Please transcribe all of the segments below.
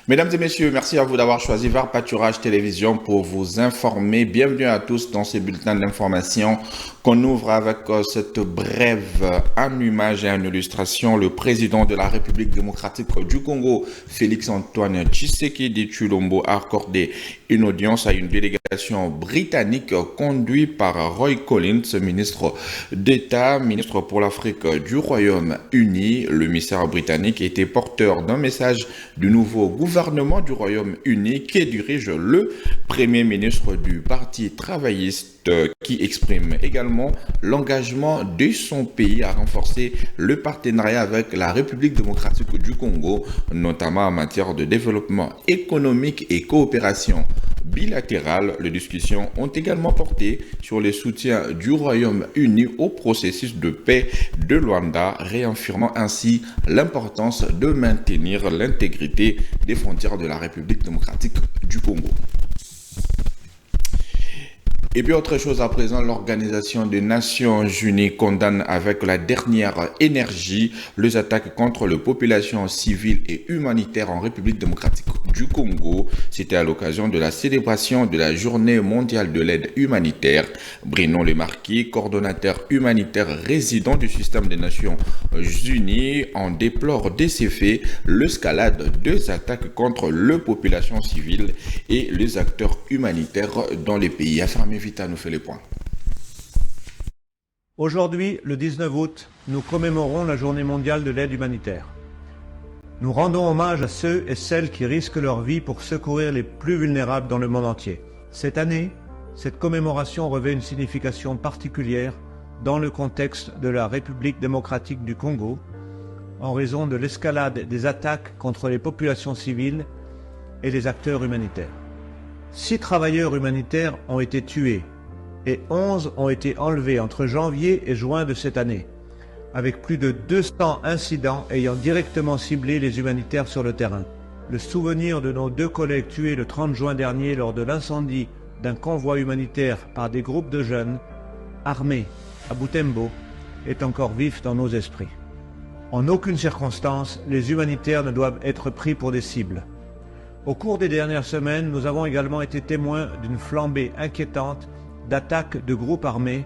Mesdames et messieurs, merci à vous d'avoir choisi VAR Pâturage Télévision pour vous informer. Bienvenue à tous dans ces bulletins d'information qu'on ouvre avec cette brève en image et en illustration. Le président de la République démocratique du Congo, Félix-Antoine Tshisekedi Tshilombo, a accordé une audience à une délégation britannique conduite par Roy Collins, ministre d'État, ministre pour l'Afrique du Royaume-Uni. Le ministère britannique était porteur d'un message du nouveau gouvernement du Royaume-Uni qui dirige le Premier ministre du Parti travailliste qui exprime également l'engagement de son pays à renforcer le partenariat avec la République démocratique du Congo, notamment en matière de développement économique et coopération bilatérale. Les discussions ont également porté sur le soutien du Royaume-Uni au processus de paix de Luanda, réaffirmant ainsi l'importance de maintenir l'intégrité des frontières de la République démocratique du Congo. Et puis autre chose à présent, l'Organisation des Nations Unies condamne avec la dernière énergie les attaques contre les populations civiles et humanitaires en République démocratique du Congo. C'était à l'occasion de la célébration de la Journée mondiale de l'aide humanitaire. Bruno Lemarquis, coordonnateur humanitaire résident du système des Nations Unies, en déplore de ces faits l'escalade des attaques contre les populations civiles et les acteurs humanitaires dans les pays. Affermi Vita nous fait les points. Aujourd'hui, le 19 août, nous commémorons la Journée mondiale de l'aide humanitaire. Nous rendons hommage à ceux et celles qui risquent leur vie pour secourir les plus vulnérables dans le monde entier. Cette année, cette commémoration revêt une signification particulière dans le contexte de la République démocratique du Congo, en raison de l'escalade des attaques contre les populations civiles et les acteurs humanitaires. 6 travailleurs humanitaires ont été tués et 11 ont été enlevés entre janvier et juin de cette année, avec plus de 200 incidents ayant directement ciblé les humanitaires sur le terrain. Le souvenir de nos 2 collègues tués le 30 juin dernier lors de l'incendie d'un convoi humanitaire par des groupes de jeunes armés à Butembo est encore vif dans nos esprits. En aucune circonstance, les humanitaires ne doivent être pris pour des cibles. Au cours des dernières semaines, nous avons également été témoins d'une flambée inquiétante d'attaques de groupes armés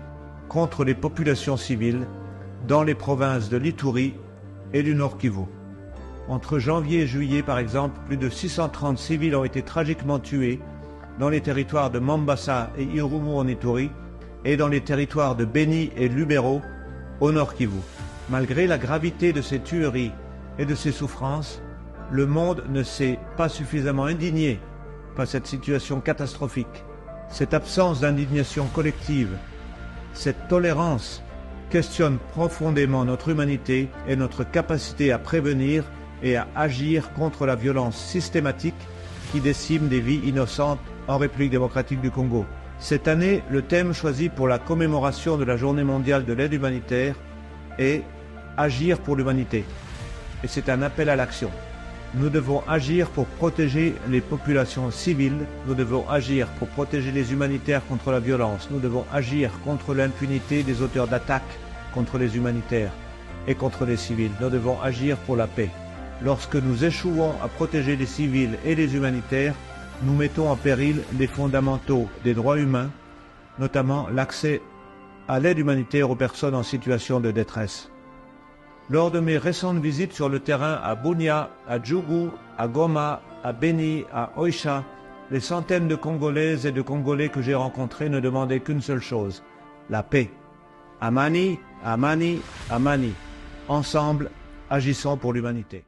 contre les populations civiles dans les provinces de l'Ituri et du Nord Kivu. Entre janvier et juillet, par exemple, plus de 630 civils ont été tragiquement tués dans les territoires de Mambasa et Irumu en Ituri et dans les territoires de Beni et Lubero au Nord Kivu. Malgré la gravité de ces tueries et de ces souffrances, le monde ne s'est pas suffisamment indigné par cette situation catastrophique. Cette absence d'indignation collective, cette tolérance questionnent profondément notre humanité et notre capacité à prévenir et à agir contre la violence systématique qui décime des vies innocentes en République démocratique du Congo. Cette année, le thème choisi pour la commémoration de la Journée mondiale de l'aide humanitaire est « Agir pour l'humanité ». Et c'est un appel à l'action. Nous devons agir pour protéger les populations civiles, nous devons agir pour protéger les humanitaires contre la violence, nous devons agir contre l'impunité des auteurs d'attaques contre les humanitaires et contre les civils, nous devons agir pour la paix. Lorsque nous échouons à protéger les civils et les humanitaires, nous mettons en péril les fondamentaux des droits humains, notamment l'accès à l'aide humanitaire aux personnes en situation de détresse. Lors de mes récentes visites sur le terrain à Bunia, à Djougou, à Goma, à Beni, à Oicha, les centaines de Congolaises et de Congolais que j'ai rencontrés ne demandaient qu'une seule chose, la paix. Amani, Amani, Amani. Ensemble, agissons pour l'humanité.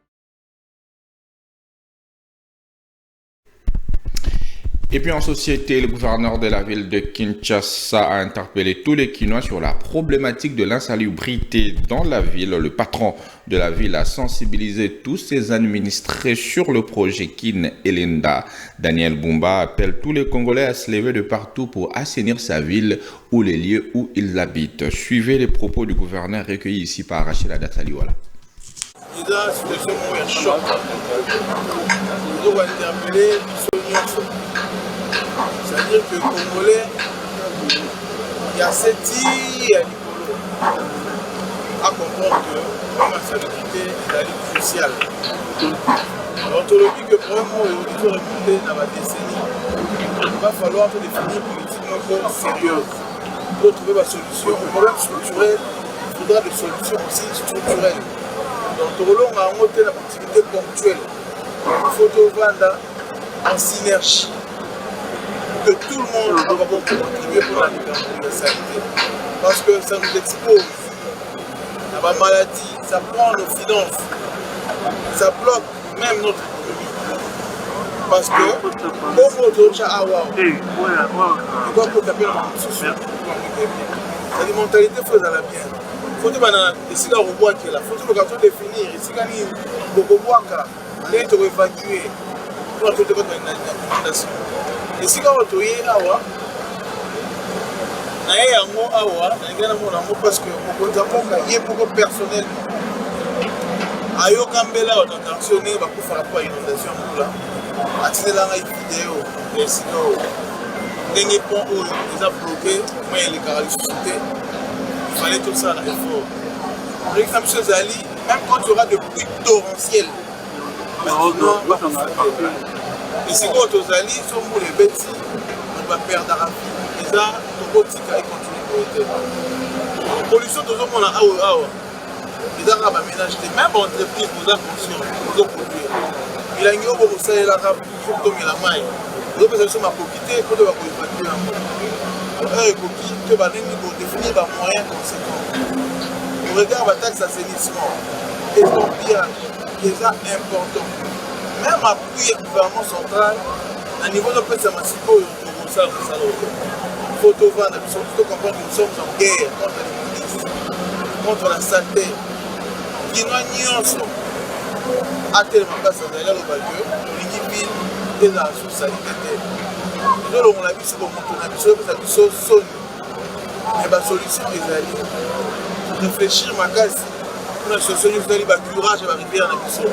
Et puis en société, le gouverneur de la ville de Kinshasa a interpellé tous les Kinois sur la problématique de l'insalubrité dans la ville. Le patron de la ville a sensibilisé tous ses administrés sur le projet Kin Elenda. Daniel Bumba appelle tous les Congolais à se lever de partout pour assainir sa ville ou les lieux où ils habitent. Suivez les propos du gouverneur recueillis ici par Rachida Datsaliwala. C'est-à-dire que les Congolais, il y a cette île à comprendre que la salubrité est cruciale. L'ontologie que vraiment ils ont réputé dans la décennie, il va falloir définir une politique encore sérieuse pour trouver la solution. Le problème structurel, il faudra des solutions aussi structurelles. Donc, tout le long, on a monté l'activité ponctuelle. Il faut tout vendre en synergie. Que tout le monde va contribuer pour la universalité. Parce que ça nous expose à la maladie, ça prend nos finances, ça bloque même notre économie. Parce que, comme autre chose, il faut que tu appelles la société. C'est une mentalité qui fait la bien. Il faut que tu aies un robot qui est là. Il faut que tu définir. Ici, quand il y a un robot qui est évacué, pour la toute recommandation. Et si vous avez awa, parce que vous avez beaucoup personnel. Ayo Kambela a sanctionné pour faire rapport à l'inondation. Attirer la vidéo, et sinon, les ponts où ils ont bloqué, moi il est caractérisé. Il fallait tout ça là, il faut. Par exemple, M. Zali, même quand il y aura des pluies torrentielles, et si quand aux alliés sont pour les bêtises, on va perdre la vie. Et ça, tout le monde continue. La pollution, tout le monde a awa. Les arabes aménagent, même entreprises, nous avons conscience, nous avons produit. Il y a une autre chose, c'est la rame, il faut que la maille. Nous avons besoin de profiter pour évacuer un peu. Tu vas définir un moyen conséquent. On regarde la taxe d'assainissement et son pillage, qui est important. Même appui au gouvernement central, à niveau de la massive, il faut tout vendre, il faut comprendre que nous sommes en guerre contre les ministres, contre la santé. Qui n'ont pas à tellement pas ça d'ailleurs au Bagueux, l'équipe est dans la sous-sanité. Nous on a vu ce qu'on a vu, c'est que ça sonne. Mais la solution est allée. Réfléchir ma case. Pour la solution, vous allez le curage et la rivière dans la mission.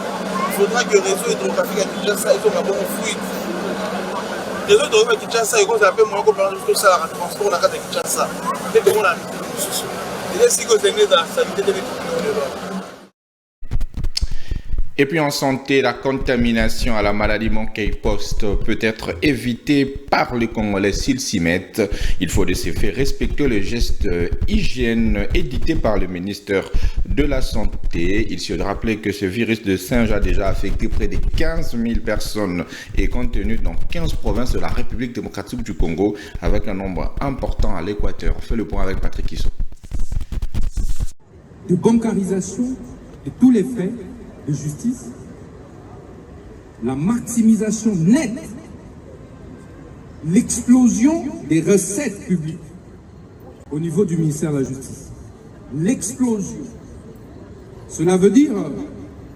Il faudra que le réseau hydrographique à Kinshasa soit un bon fluide. Le réseau hydrographique à Kinshasa, il faut appeler moins qu'on parle de ça, la transport dans la case de Kinshasa. Et tout le monde a mis le souci. Et si vous êtes dans la sanité de l'économie, et puis en santé, la contamination à la maladie monkeypox peut être évitée par les Congolais s'ils s'y mettent. Il faut de ces faits respecter les gestes hygiène édités par le ministère de la Santé. Il se rappeler que ce virus de singe a déjà affecté près de 15 000 personnes et contenu dans 15 provinces de la République démocratique du Congo avec un nombre important à l'Équateur. On fait le point avec Patrick Issou. De bancarisation de tous les faits de justice, la maximisation nette, l'explosion des recettes publiques au niveau du ministère de la Justice. L'explosion. Cela veut dire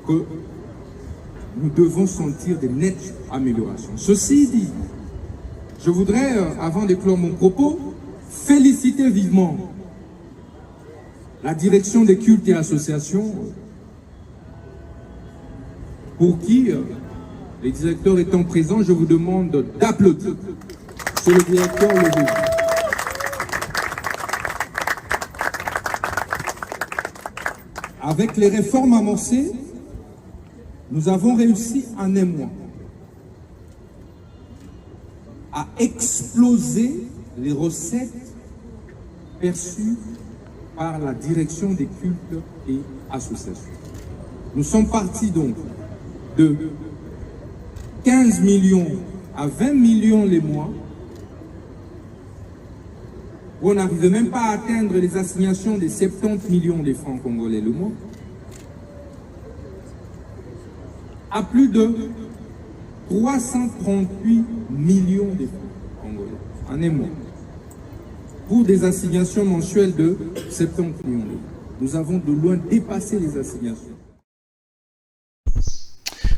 que nous devons sentir des nettes améliorations. Ceci dit, je voudrais, avant de clore mon propos, féliciter vivement la direction des cultes et associations pour qui, les directeurs étant présents, je vous demande d'applaudir. Monsieur le directeur, levez. Avec les réformes amorcées, nous avons réussi en un mois à exploser les recettes perçues par la direction des cultes et associations. Nous sommes partis donc de 15 millions à 20 millions les mois. On n'arrive même pas à atteindre les assignations des 70 millions de francs congolais le mois. À plus de 338 millions de francs congolais en un mois. Pour des assignations mensuelles de 70 millions. Nous avons de loin dépassé les assignations.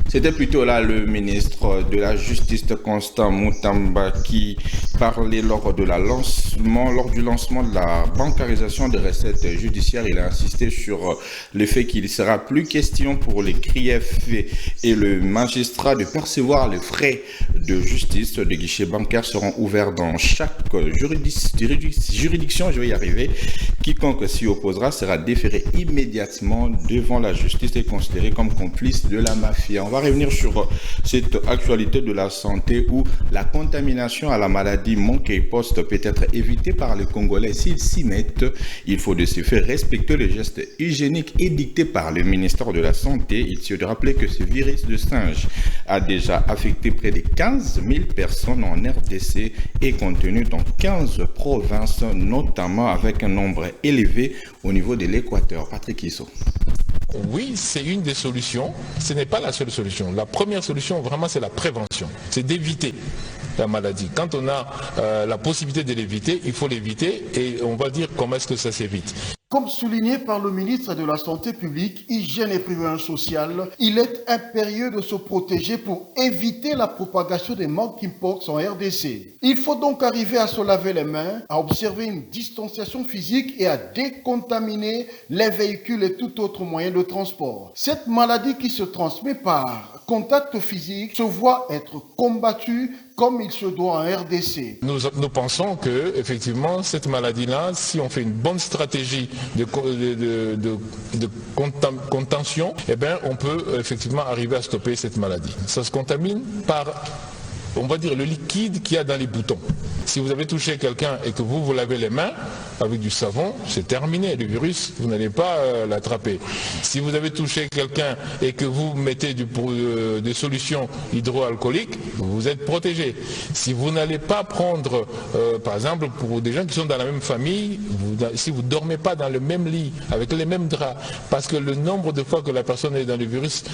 C'était plutôt là le ministre de la Justice Constant Mutamba qui parlait lors du lancement de la bancarisation des recettes judiciaires. Il a insisté sur le fait qu'il ne sera plus question pour les griefs et le magistrat de percevoir les frais de justice. Des guichets bancaires seront ouverts dans chaque juridiction, je vais y arriver. Quiconque s'y opposera sera déféré immédiatement devant la justice et considéré comme complice de la mafia. On va revenir sur cette actualité de la santé où la contamination à la maladie monkeypox peut être évitée par les Congolais s'ils s'y mettent. Il faut de ce fait respecter les gestes hygiéniques édictés par le ministère de la Santé. Il suffit de rappeler que ce virus de singe a déjà affecté près de 15 000 personnes en RDC et contenu dans 15 provinces, notamment avec un nombre élevé au niveau de l'Équateur. Patrick Isso. Oui, c'est une des solutions. Ce n'est pas la seule solution. La première solution, vraiment, c'est la prévention. C'est d'éviter la maladie. Quand on a la possibilité de l'éviter, il faut l'éviter et on va dire comment est-ce que ça s'évite. Comme souligné par le ministre de la Santé publique, Hygiène et Prévention sociale, il est impérieux de se protéger pour éviter la propagation des monkeypox en RDC. Il faut donc arriver à se laver les mains, à observer une distanciation physique et à décontaminer les véhicules et tout autre moyen de transport. Cette maladie qui se transmet par contact physique se voit être combattue comme il se doit en RDC. Nous pensons que effectivement cette maladie-là, si on fait une bonne stratégie de contention, eh bien, on peut effectivement arriver à stopper cette maladie. Ça se contamine par, on va dire, le liquide qu'il y a dans les boutons. Si vous avez touché quelqu'un et que vous lavez les mains avec du savon, c'est terminé. Le virus, vous n'allez pas l'attraper. Si vous avez touché quelqu'un et que vous mettez des solutions hydroalcooliques, vous êtes protégé. Si vous n'allez pas prendre, par exemple, pour des gens qui sont dans la même famille, si vous ne dormez pas dans le même lit, avec les mêmes draps, parce que le nombre de fois que la personne est dans le virus,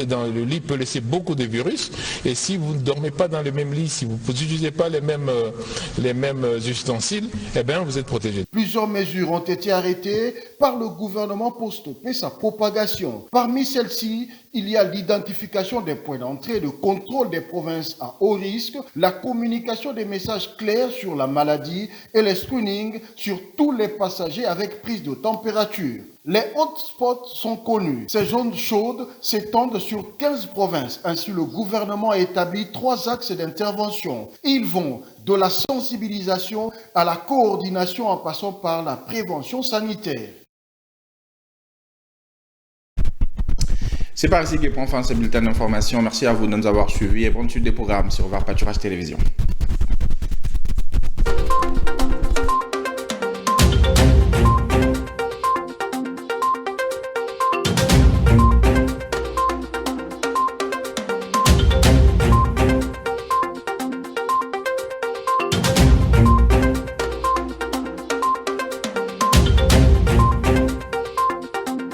dans le lit peut laisser beaucoup de virus, et si vous ne dormez pas dans le même lit, si vous n'utilisez pas les mêmes ustensiles, eh bien vous êtes protégé. Plusieurs mesures ont été arrêtées par le gouvernement pour stopper sa propagation. Parmi celles-ci, il y a l'identification des points d'entrée, le contrôle des provinces à haut risque, la communication des messages clairs sur la maladie et les screenings sur tous les passagers avec prise de température. Les hotspots sont connus. Ces zones chaudes s'étendent sur 15 provinces. Ainsi, le gouvernement a établi 3 axes d'intervention. Ils vont de la sensibilisation à la coordination en passant par la prévention sanitaire. C'est par ici que prend fin ce bulletin d'information. Merci à vous de nous avoir suivis et bonne suite des programmes sur VAR Pâturage Télévision.